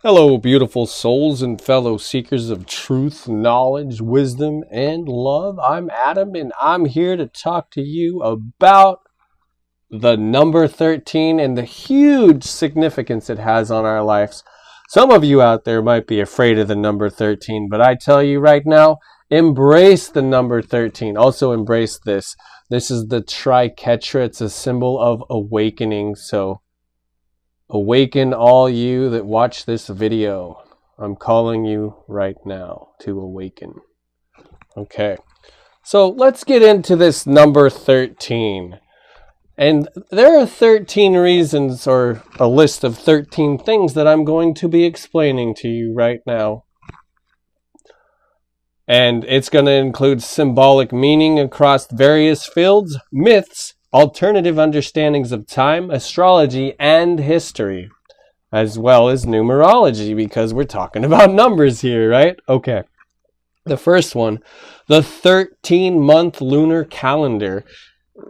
Hello, beautiful souls and fellow seekers of truth, knowledge, wisdom, and love. I'm Adam, and I'm here to talk to you about the number 13 and the huge significance it has on our lives. Some of you out there might be afraid of the number 13, but I tell you right now, embrace the number 13. Also embrace this. This is the triquetra. It's a symbol of awakening, so awaken all you that watch this video. I'm calling you right now to awaken. Okay, so let's get into this number 13. And there are 13 reasons, or a list of 13 things that I'm going to be explaining to you right now. And it's going to include symbolic meaning across various fields, myths, alternative understandings of time, astrology, and history, as well as numerology, because we're talking about numbers here, right? Okay. The first one, the 13-month lunar calendar.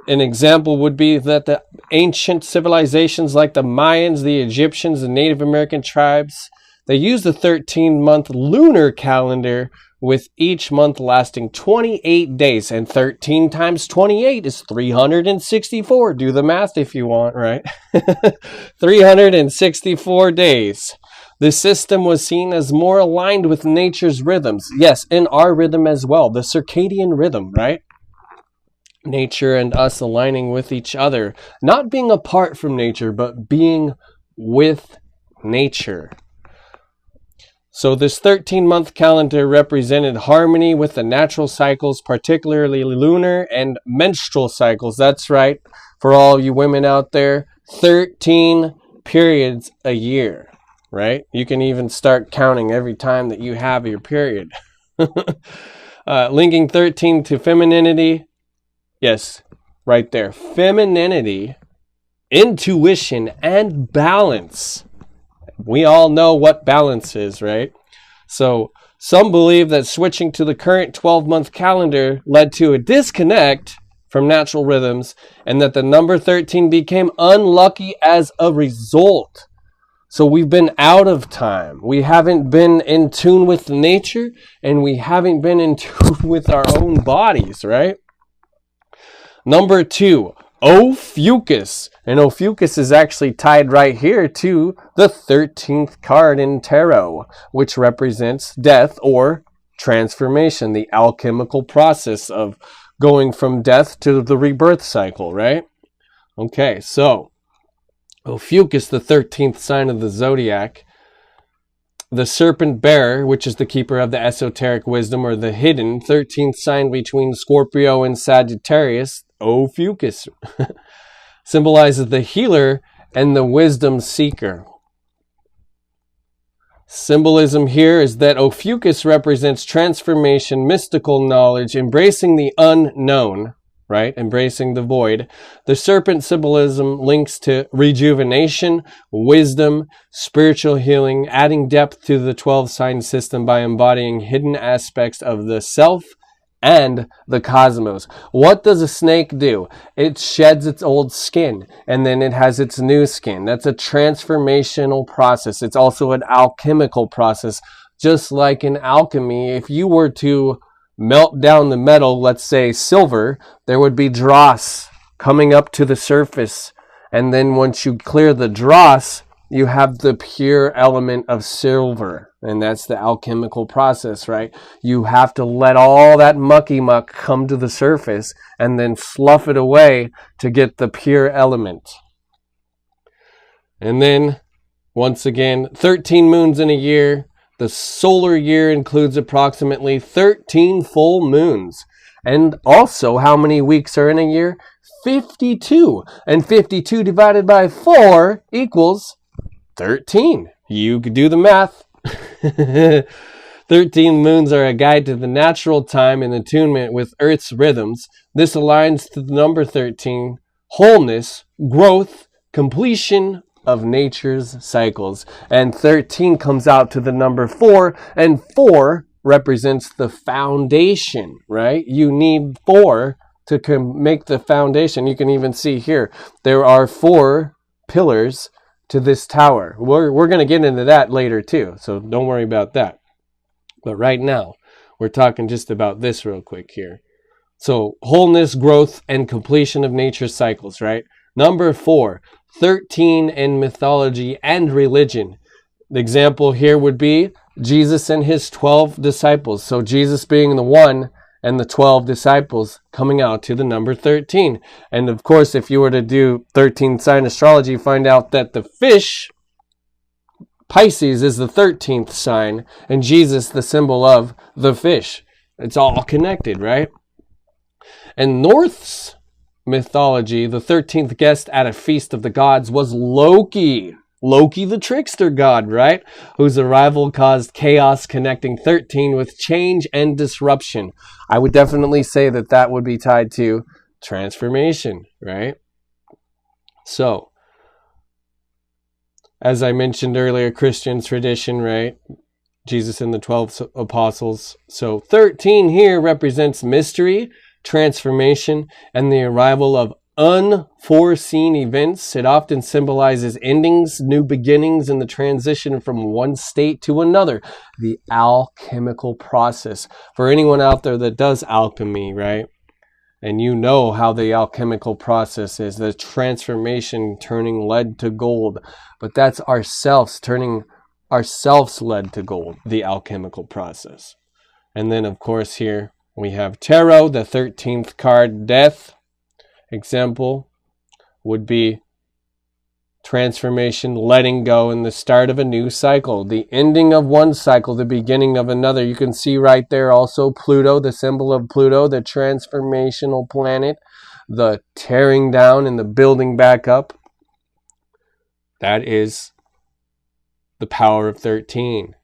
An example would be that the ancient civilizations like the Mayans, the Egyptians, the Native American tribes, they used the 13-month lunar calendar, with each month lasting 28 days, and 13 times 28 is 364. Do the math if you want, right? 364 days. The system was seen as more aligned with nature's rhythms. Yes, and our rhythm as well, the circadian rhythm, right? Nature and us aligning with each other. Not being apart from nature, but being with nature. So this 13-month calendar represented harmony with the natural cycles, particularly lunar and menstrual cycles. That's right, for all you women out there, 13 periods a year, right? You can even start counting every time that you have your period. Linking 13 to femininity. Yes, right there. Femininity, intuition, and balance. We all know what balance is, right? So some believe that switching to the current 12-month calendar led to a disconnect from natural rhythms, and that the number 13 became unlucky as a result. So we've been out of time. We haven't been in tune with nature, and we haven't been in tune with our own bodies, right? Number 2, Ophiuchus. And Ophiuchus is actually tied right here to the 13th card in tarot, which represents death or transformation, the alchemical process of going from death to the rebirth cycle, right? Okay, so Ophiuchus, the 13th sign of the zodiac, the serpent bearer, which is the keeper of the esoteric wisdom, or the hidden 13th sign between Scorpio and Sagittarius, Ophiuchus, symbolizes the healer and the wisdom seeker. Symbolism here is that Ophiuchus represents transformation, mystical knowledge, embracing the unknown, right? Embracing the void. The serpent symbolism links to rejuvenation, wisdom, spiritual healing, adding depth to the 12-sign system by embodying hidden aspects of the self and the cosmos. What does a snake do? It sheds its old skin, and then it has its new skin. That's a transformational process. It's also an alchemical process. Just like in alchemy, if you were to melt down the metal, let's say silver, there would be dross coming up to the surface. And then once you clear the dross, you have the pure element of silver. And that's the alchemical process, right? You have to let all that mucky muck come to the surface and then slough it away to get the pure element. And then, once again, 13 moons in a year. The solar year includes approximately 13 full moons. And also, how many weeks are in a year? 52. And 52 divided by 4 equals 13. You could do the math. 13 moons are a guide to the natural time and attunement with Earth's rhythms. This aligns to the number 13, wholeness, growth, completion of nature's cycles. And 13 comes out to the number 4, and 4 represents the foundation, right? You need 4 to make the foundation. You can even see here, there are 4 pillars to this tower. We're going to get into that later too, so don't worry about that. But right now, we're talking just about this real quick here. So wholeness, growth, and completion of nature's cycles, right? Number 4, 13 in mythology and religion. The example here would be Jesus and his 12 disciples. So Jesus being the one and the 12 disciples coming out to the number 13. And of course, if you were to do 13 sign astrology, find out that the fish, Pisces, is the 13th sign, and Jesus the symbol of the fish. It's all connected, right? And Norse mythology, the 13th guest at a feast of the gods was Loki. Loki the trickster god, right? Whose arrival caused chaos, connecting 13 with change and disruption. I would definitely say that that would be tied to transformation, right? So, as I mentioned earlier, Christian tradition, right? Jesus and the 12 apostles. So 13 here represents mystery, transformation, and the arrival of unforeseen events. It often symbolizes endings, new beginnings, and the transition from one state to another. The alchemical process. For anyone out there that does alchemy, right? And you know how the alchemical process is, the transformation, turning lead to gold. But that's ourselves, turning ourselves lead to gold, the alchemical process. And then, of course, here we have tarot, the 13th card, death. Example would be transformation, letting go, and the start of a new cycle. The ending of one cycle, the beginning of another. You can see right there also Pluto, the symbol of Pluto, the transformational planet, the tearing down and the building back up. That is the power of 13.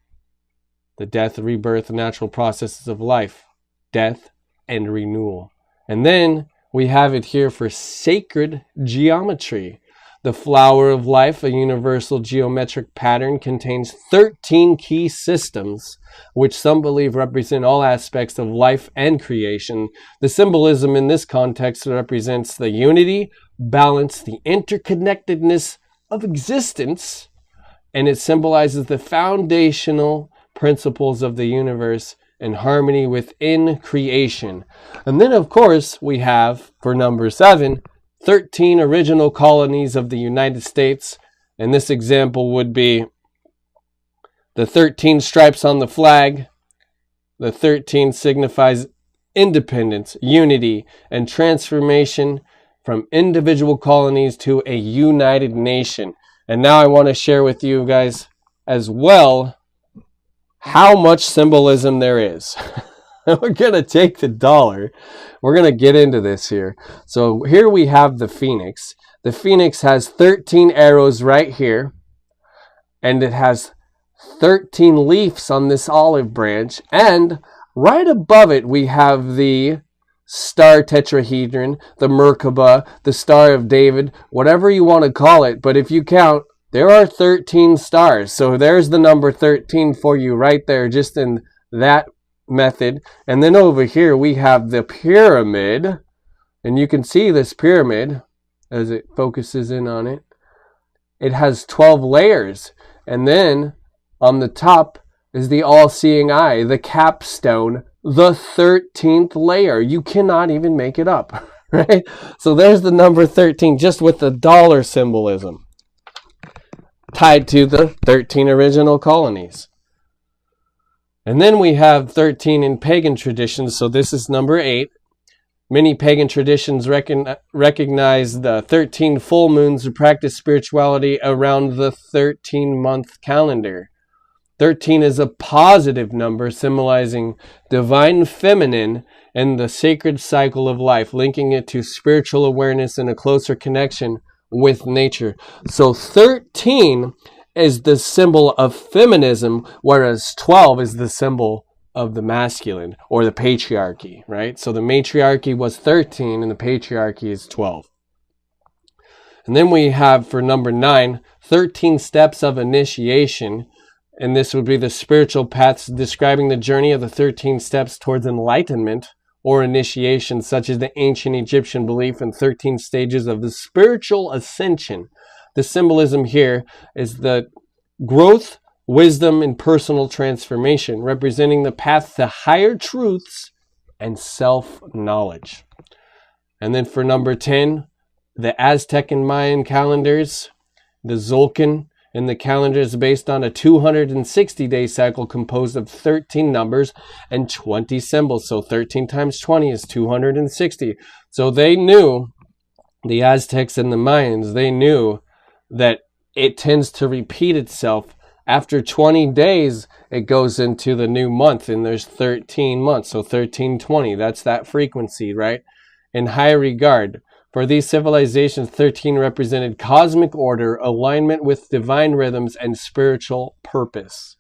The death, rebirth, natural processes of life, death, and renewal. And then we have it here for sacred geometry. The flower of life, a universal geometric pattern, contains 13 key systems, which some believe represent all aspects of life and creation. The symbolism in this context represents the unity, balance, the interconnectedness of existence, and it symbolizes the foundational principles of the universe and harmony within creation. And then, of course, we have, for number 7, 13 original colonies of the United States. And this example would be the 13 stripes on the flag. The 13 signifies independence, unity, and transformation from individual colonies to a united nation. And now I want to share with you guys as well how much symbolism there is. We're going to take the dollar. We're going to get into this here. So here we have the phoenix. The phoenix has 13 arrows right here. And it has 13 leaves on this olive branch. And right above it we have the star tetrahedron, the Merkaba, the Star of David, whatever you want to call it. But if you count, there are 13 stars. So there's the number 13 for you right there, just in that method. And then over here we have the pyramid, and you can see this pyramid as it focuses in on it. It has 12 layers, and then on the top is the all-seeing eye, the capstone, the 13th layer. You cannot even make it up, right? So there's the number 13, just with the dollar symbolism tied to the 13 original colonies. And then we have 13 in pagan traditions, so this is number 8. Many pagan traditions recognize the 13 full moons to practice spirituality around the 13-month calendar. 13 is a positive number symbolizing divine feminine and the sacred cycle of life, linking it to spiritual awareness and a closer connection with nature. So 13 is the symbol of feminism, whereas 12 is the symbol of the masculine or the patriarchy, right? So the matriarchy was 13 and the patriarchy is 12. And then we have for number 9, 13 steps of initiation. And this would be the spiritual paths describing the journey of the 13 steps towards enlightenment or initiation, such as the ancient Egyptian belief in 13 stages of the spiritual ascension. the symbolism here is the growth, wisdom, and personal transformation, representing the path to higher truths and self-knowledge. And then for number 10, the Aztec and Mayan calendars, the Zolkin in the calendar is based on a 260-day cycle composed of 13 numbers and 20 symbols. So 13 times 20 is 260. So they knew, the Aztecs and the Mayans, they knew that it tends to repeat itself. After 20 days, it goes into the new month, and there's 13 months. So 1320, that's that frequency, right? In high regard. For these civilizations, 13 represented cosmic order, alignment with divine rhythms, and spiritual purpose.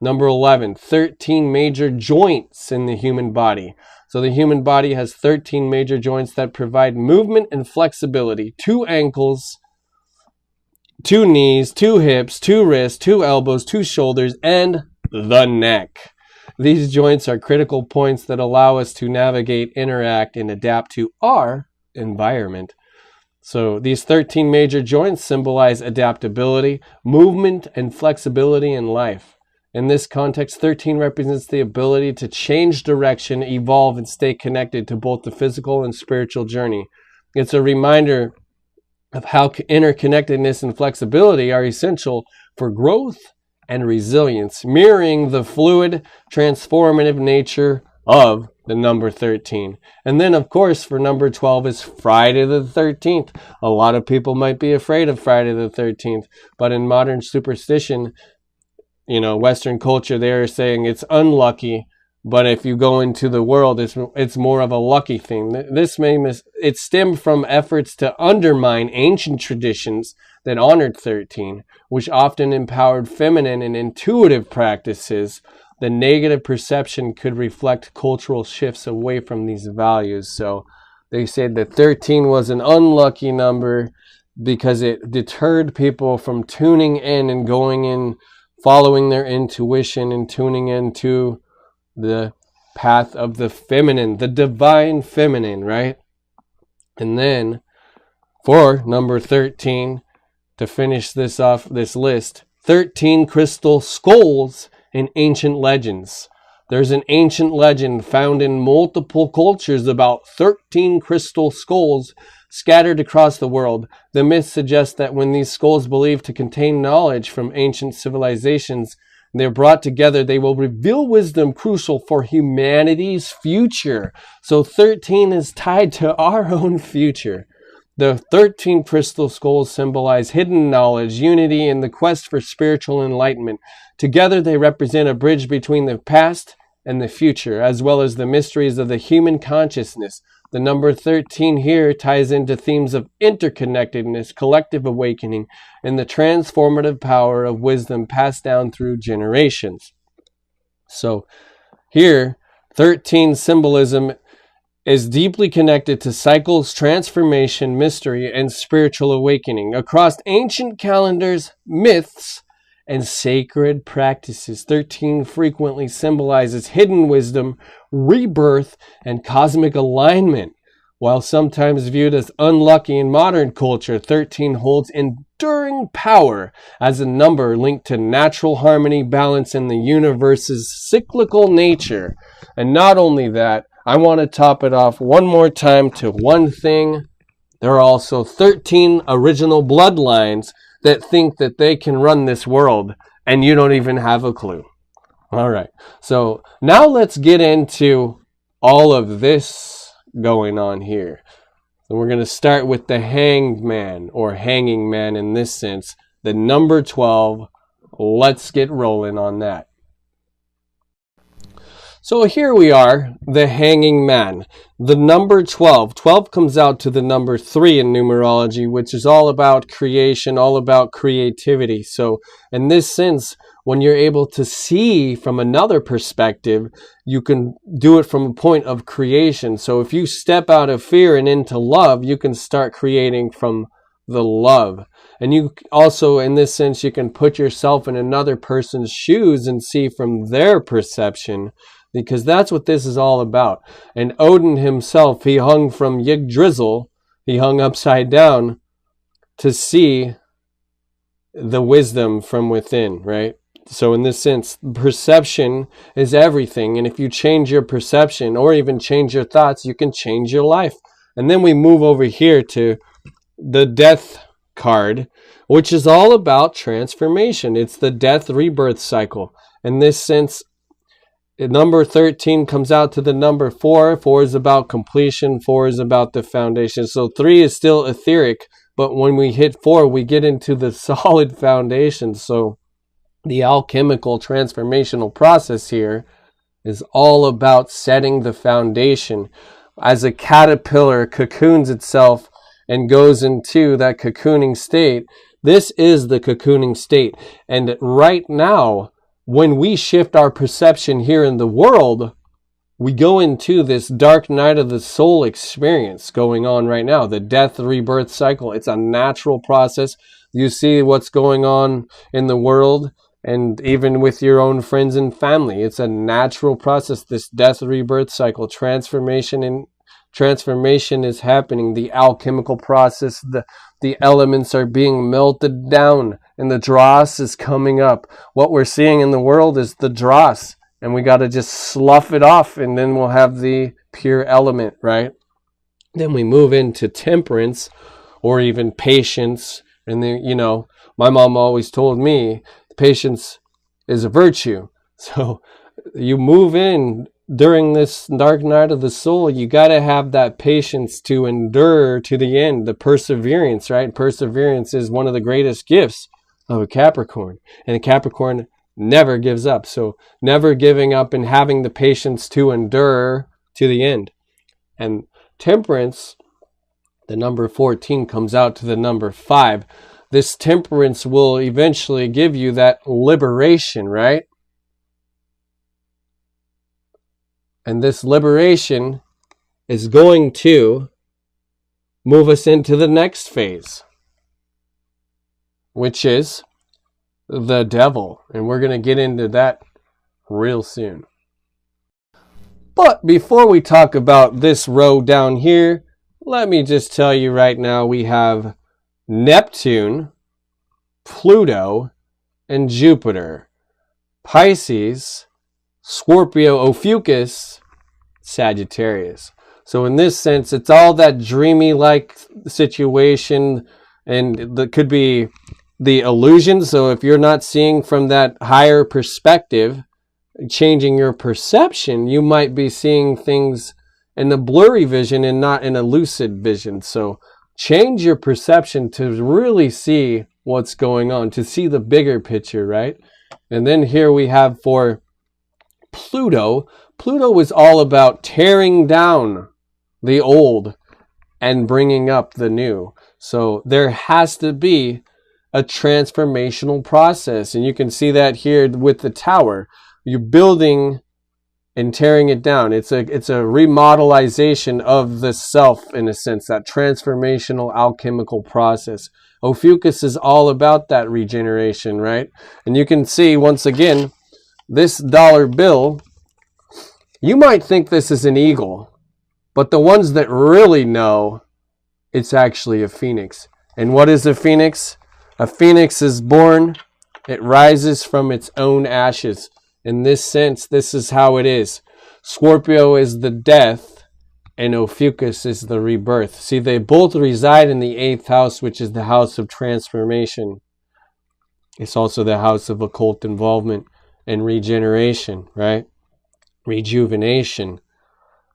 Number 11, 13 major joints in the human body. So the human body has 13 major joints that provide movement and flexibility. 2 ankles, 2 knees, 2 hips, 2 wrists, 2 elbows, 2 shoulders, and the neck. These joints are critical points that allow us to navigate, interact, and adapt to our environment. So these 13 major joints symbolize adaptability, movement, and flexibility in life. In this context, 13 represents the ability to change direction, evolve, and stay connected to both the physical and spiritual journey. It's a reminder of how interconnectedness and flexibility are essential for growth and resilience, mirroring the fluid, transformative nature of the number 13. And then, of course, for number 12 is Friday the 13th. A lot of people might be afraid of Friday the 13th, but in modern superstition, Western culture, they are saying it's unlucky, but if you go into the world, it's more of a lucky thing. It stemmed from efforts to undermine ancient traditions that honored 13, which often empowered feminine and intuitive practices. The negative perception could reflect cultural shifts away from these values. So they said that 13 was an unlucky number because it deterred people from tuning in and going in, following their intuition and tuning into the path of the feminine, the divine feminine, right? And then for number 13, to finish this off, this list, 13 crystal skulls in ancient legends. There's an ancient legend found in multiple cultures about 13 crystal skulls scattered across the world. The myth suggests that when these skulls believed to contain knowledge from ancient civilizations, they're brought together, they will reveal wisdom crucial for humanity's future. So 13 is tied to our own future. The 13 crystal skulls symbolize hidden knowledge, unity, and the quest for spiritual enlightenment. Together, they represent a bridge between the past and the future, as well as the mysteries of the human consciousness. The number 13 here ties into themes of interconnectedness, collective awakening, and the transformative power of wisdom passed down through generations. So here, 13 symbolism is deeply connected to cycles, transformation, mystery, and spiritual awakening. Across ancient calendars, myths, and sacred practices, 13 frequently symbolizes hidden wisdom, rebirth, and cosmic alignment. While sometimes viewed as unlucky in modern culture, 13 holds enduring power as a number linked to natural harmony, balance, and the universe's cyclical nature. And not only that, I want to top it off one more time to one thing. There are also 13 original bloodlines that think that they can run this world, and you don't even have a clue. All right, so now let's get into all of this going on here. So we're going to start with the hanged man, or hanging man in this sense, the number 12. Let's get rolling on that. So here we are, the hanging man, the number 12. 12 comes out to the number 3 in numerology, which is all about creation, all about creativity. So in this sense, when you're able to see from another perspective, you can do it from a point of creation. So if you step out of fear and into love, you can start creating from the love. And you also, in this sense, you can put yourself in another person's shoes and see from their perception, because that's what this is all about. And Odin himself, he hung from Yggdrasil, he hung upside down to see the wisdom from within, right? So in this sense, perception is everything. And if you change your perception or even change your thoughts, you can change your life. And then we move over here to the death card, which is all about transformation. It's the death rebirth cycle. In this sense, number 13 comes out to the number 4. 4 is about completion. 4 is about the foundation. So 3 is still etheric, but when we hit 4, we get into the solid foundation. So the alchemical transformational process here is all about setting the foundation. As a caterpillar cocoons itself and goes into that cocooning state, this is the cocooning state. And right now, when we shift our perception here in the world, we go into this dark night of the soul experience going on right now, the death rebirth cycle. It's a natural process. You see what's going on in the world, and even with your own friends and family. It's a natural process, this death rebirth cycle. Transformation is happening. The alchemical process, the elements are being melted down, and the dross is coming up. What we're seeing in the world is the dross, and we got to just slough it off, and then we'll have the pure element, right? Then we move into temperance, or even patience. And then, my mom always told me patience is a virtue. So you move in during this dark night of the soul, you got to have that patience to endure to the end, the perseverance, right? Perseverance is one of the greatest gifts of a Capricorn, and a Capricorn never gives up. So never giving up and having the patience to endure to the end. And temperance, the number 14 comes out to the number 5. This temperance will eventually give you that liberation, right? And this liberation is going to move us into the next phase, which is the devil. And we're going to get into that real soon. But before we talk about this row down here, let me just tell you right now, we have Neptune, Pluto, and Jupiter. Pisces, Scorpio, Ophiuchus, Sagittarius. So in this sense, it's all that dreamy-like situation, and that could be the illusion. So if you're not seeing from that higher perspective, changing your perception, you might be seeing things in a blurry vision and not in a lucid vision. So change your perception to really see what's going on, to see the bigger picture, right? And then here we have for Pluto. Pluto is all about tearing down the old and bringing up the new. So there has to be a transformational process. And you can see that here with the tower. You're building and tearing it down. It's a remodelization of the self, in a sense, that transformational alchemical process. Ophiuchus is all about that regeneration, right? And you can see, once again, this dollar bill, you might think this is an eagle, but the ones that really know, it's actually a phoenix. And what is a phoenix? A phoenix is born, it rises from its own ashes. In this sense, this is how it is. Scorpio is the death, and Ophiuchus is the rebirth. See, they both reside in the 8th house, which is the house of transformation. It's also the house of occult involvement and regeneration, right? Rejuvenation.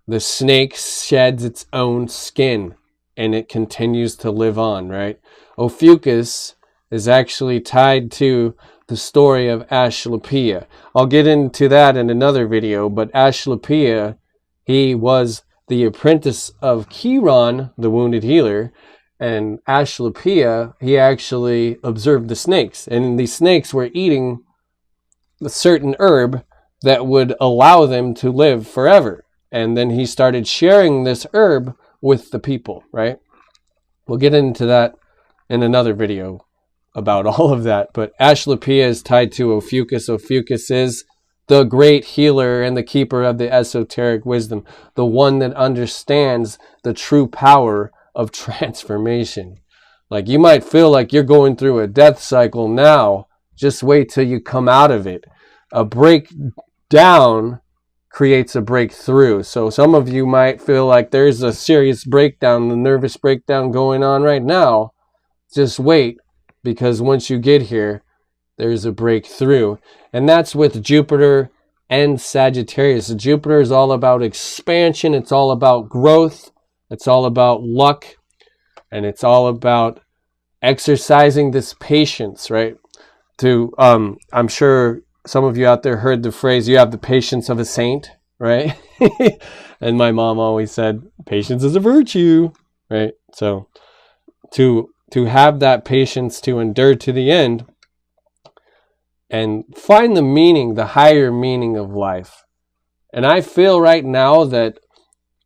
The snake sheds its own skin, and it continues to live on, right? Ophiuchus is actually tied to the story of Asclepius. I'll get into that in another video, but Asclepius, he was the apprentice of Chiron, the wounded healer, and Asclepius, he actually observed the snakes, and these snakes were eating a certain herb that would allow them to live forever. And then he started sharing this herb with the people, right? We'll get into that in another video about all of that. But Asclepius is tied to Ophiuchus. Ophiuchus is the great healer and the keeper of the esoteric wisdom, the one that understands the true power of transformation. Like, you might feel like you're going through a death cycle now. Just wait till you come out of it. A breakdown creates a breakthrough. So some of you might feel like there's a serious breakdown, the nervous breakdown going on right now. Just wait, because once you get here, there's a breakthrough. And that's with Jupiter and Sagittarius. Jupiter is all about expansion. It's all about growth. It's all about luck. And it's all about exercising this patience, right? I'm sure some of you out there heard the phrase, you have the patience of a saint, right? And my mom always said, patience is a virtue, right? So to have that patience, to endure to the end and find the meaning, the higher meaning of life. And I feel right now that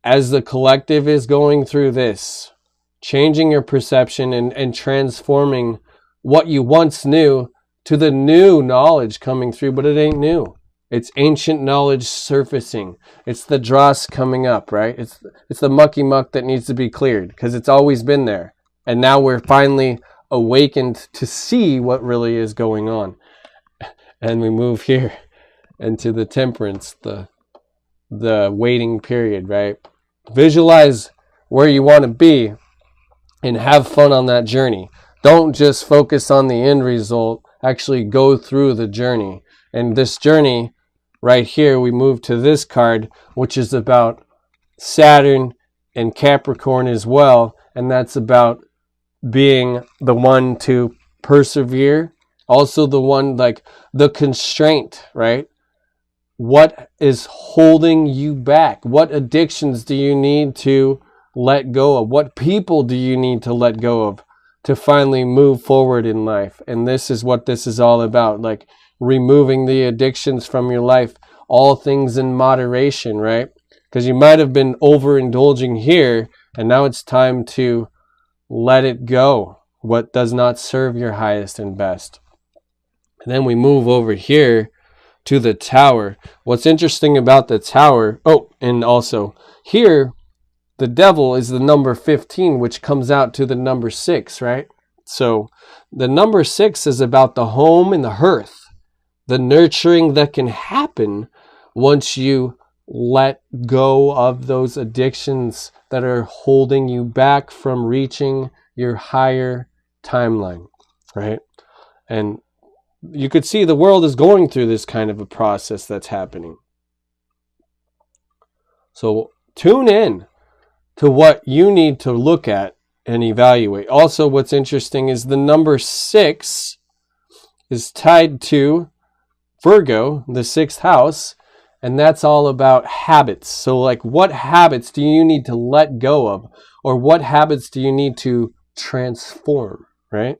as the collective is going through this, changing your perception and transforming what you once knew to the new knowledge coming through, but it ain't new. It's ancient knowledge surfacing. It's the dross coming up, right? It's the mucky muck that needs to be cleared because it's always been there. And now we're finally awakened to see what really is going on. And we move here into the temperance, the waiting period, right? Visualize where you want to be and have fun on that journey. Don't just focus on the end result. Actually go through the journey. And this journey right here, we move to this card, which is about Saturn and Capricorn as well. And that's about being the one to persevere. Also the one, like the constraint, right? What is holding you back? What addictions do you need to let go of? What people do you need to let go of to finally move forward in life? And this is what this is all about, like removing the addictions from your life, all things in moderation, right? Because you might have been overindulging here, and now it's time to let it go, what does not serve your highest and best. And then we move over here to the Tower. What's interesting about the Tower, and also here, the devil is the number 15, which comes out to the number 6, right? So the number 6 is about the home and the hearth, the nurturing that can happen once you let go of those addictions that are holding you back from reaching your higher timeline, right? And you could see the world is going through this kind of a process that's happening. So tune in to what you need to look at and evaluate. Also, what's interesting is the number 6 is tied to Virgo, the 6th house, and that's all about habits. So like, what habits do you need to let go of? Or what habits do you need to transform, right?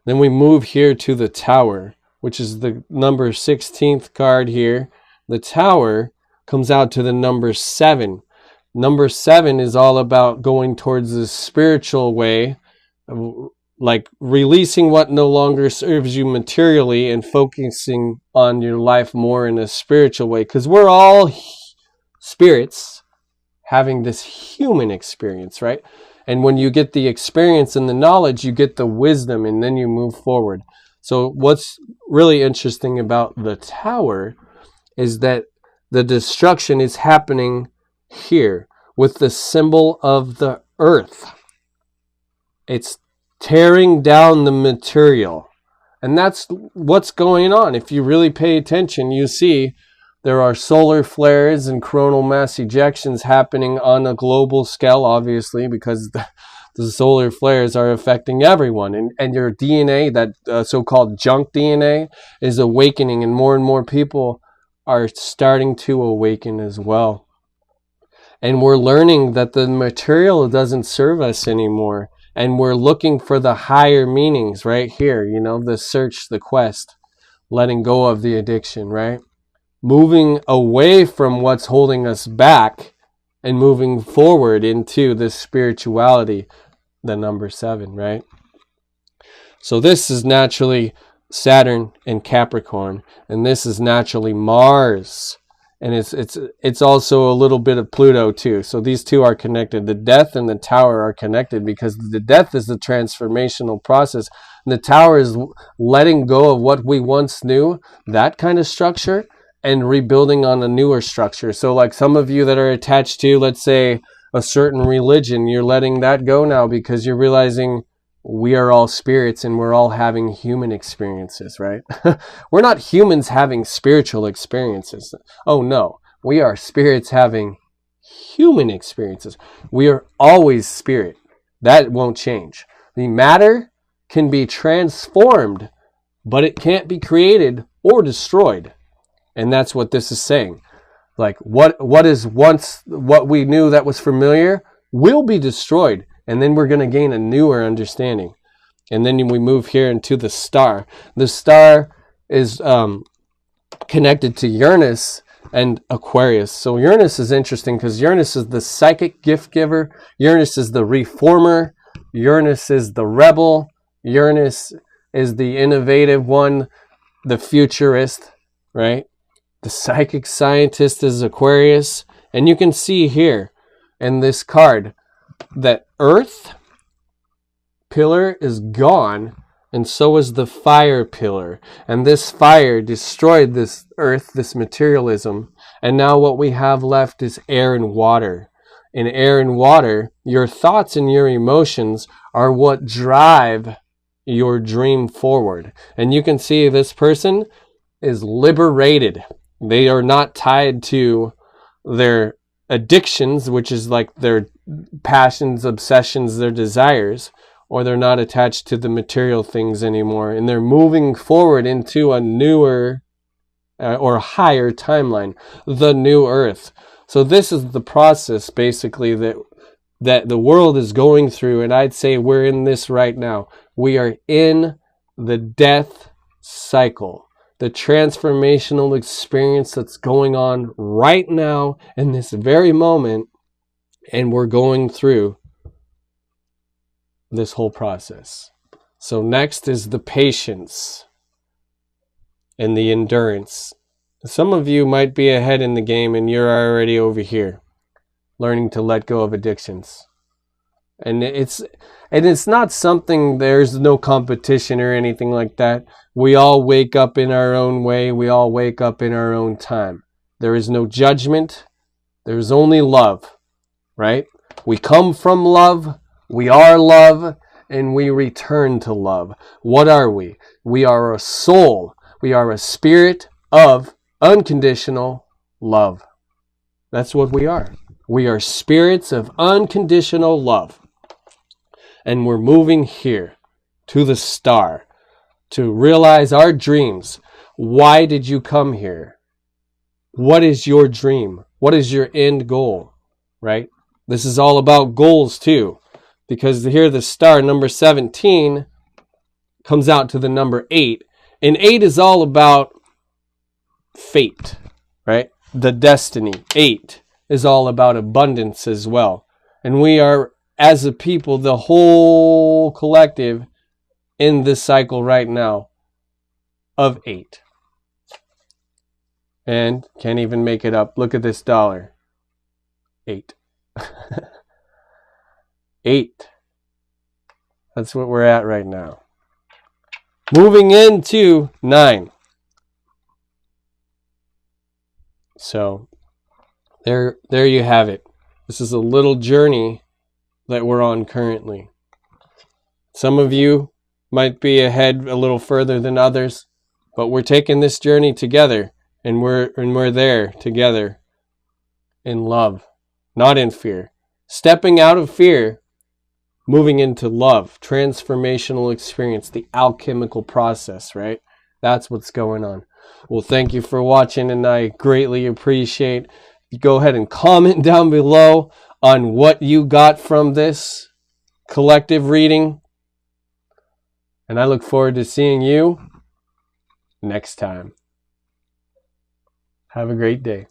Then we move here to the Tower, which is the number 16th card here. The Tower comes out to the number 7. Number 7 is all about going towards the spiritual way, like releasing what no longer serves you materially and focusing on your life more in a spiritual way. Because we're all spirits having this human experience, right? And when you get the experience and the knowledge, you get the wisdom, and then you move forward. So what's really interesting about the Tower is that the destruction is happening here with the symbol of the earth. It's tearing down the material. And that's what's going on. If you really pay attention, you see there are solar flares and coronal mass ejections happening on a global scale, obviously, because the solar flares are affecting everyone. And your DNA, that so-called junk DNA, is awakening, and more people are starting to awaken as well. And we're learning that the material doesn't serve us anymore. And we're looking for the higher meanings right here, the search, the quest, letting go of the addiction, right? Moving away from what's holding us back and moving forward into this spirituality, the number 7, right? So this is naturally Saturn and Capricorn, and this is naturally Mars And it's also a little bit of Pluto too. So these two are connected. The death and the tower are connected because the death is the transformational process. And the tower is letting go of what we once knew, that kind of structure, and rebuilding on a newer structure. So like some of you that are attached to, let's say, a certain religion, you're letting that go now because you're realizing we are all spirits and we're all having human experiences, right? We're not humans having spiritual experiences. Oh no, we are spirits having human experiences. We are always spirit. That won't change. The matter can be transformed, but it can't be created or destroyed. And that's what this is saying. Like what is once what we knew that was familiar will be destroyed. And then we're going to gain a newer understanding. And then we move here into the star. The star is connected to Uranus and Aquarius. So Uranus is interesting because Uranus is the psychic gift giver. Uranus is the reformer. Uranus is the rebel. Uranus is the innovative one, the futurist, right? The psychic scientist is Aquarius. And you can see here in this card that Earth pillar is gone, and so is the fire pillar. And this fire destroyed this Earth, this materialism. And now what we have left is air and water. In air and water, your thoughts and your emotions are what drive your dream forward. And you can see this person is liberated. They are not tied to their addictions, which is like their passions, obsessions, their desires, or they're not attached to the material things anymore, and they're moving forward into a newer or higher timeline, the new Earth. So this is the process basically that the world is going through, and I'd say we're in this right now. We are in the death cycle. The transformational experience that's going on right now in this very moment, and we're going through this whole process. So next is the patience and the endurance. Some of you might be ahead in the game and you're already over here learning to let go of addictions. And it's not something, there's no competition or anything like that. We all wake up in our own way. We all wake up in our own time. There is no judgment. There is only love, right? We come from love. We are love, and we return to love. What are we? We are a soul. We are a spirit of unconditional love. That's what we are. We are spirits of unconditional love. And we're moving here to the star to realize our dreams. Why did you come here? What is your dream? What is your end goal? Right? This is all about goals too. Because here the star, number 17, comes out to the number 8. And 8 is all about fate, right? The destiny. 8 is all about abundance as well. And we are, as a people, the whole collective in this cycle right now of 8. And can't even make it up. Look at this dollar. 8. 8. That's what we're at right now. Moving into 9. So there you have it. This is a little journey that we're on currently. Some of you might be ahead a little further than others, but we're taking this journey together, and we're there together in love, not in fear. Stepping out of fear, moving into love, transformational experience, the alchemical process, right? That's what's going on. Well, thank you for watching, and I greatly appreciate. Go ahead and comment down below on what you got from this collective reading. And I look forward to seeing you next time. Have a great day.